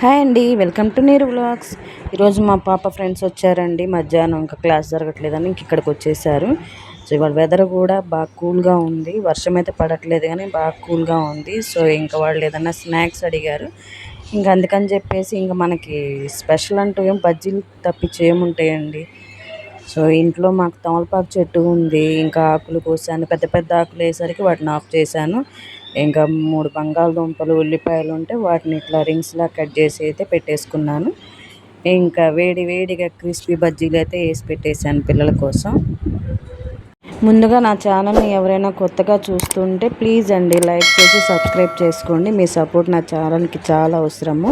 Hi అండి, welcome to నీరు vlogs. ఈరోజు మా పాప ఫ్రెండ్స్ వచ్చారండి. మధ్యాహ్నం ఇంకా క్లాస్ జరగట్లేదని ఇక్కడికి వచ్చేసారు. సో ఇవాళ వెదర్ కూడా బాగా కూల్గా ఉంది. వర్షం అయితే పడట్లేదు కానీ బాగా కూల్గా ఉంది. సో ఇంకా వాళ్ళు ఏదన్నా స్నాక్స్ అడిగారు. ఇంకా అందుకని చెప్పేసి ఇంకా మనకి స్పెషల్ అంటూ ఏం బజ్జీలు తప్పించి ఏముంటాయండి. సో ఇంట్లో మాకు తమలపాకు చెట్టు ఉంది. ఇంకా ఆకులు కోసాను, పెద్ద పెద్ద ఆకులు వేసరికి వాటిని ఆఫ్ చేశాను. ఇంకా 3 బంగాళదుంపలు, ఉల్లిపాయలు ఉంటే వాటిని ఇట్లా రింగ్స్లా కట్ చేసి అయితే పెట్టేసుకున్నాను. ఇంకా వేడి వేడిగా క్రిస్పీ బజ్జీలు అయితే వేసి పెట్టేశాను పిల్లల కోసం. ముందుగా నా ఛానల్ని ఎవరైనా కొత్తగా చూస్తుంటే ప్లీజ్ అండి లైక్ చేసి సబ్స్క్రైబ్ చేసుకోండి. మీ సపోర్ట్ నా ఛానల్కి చాలా అవసరము.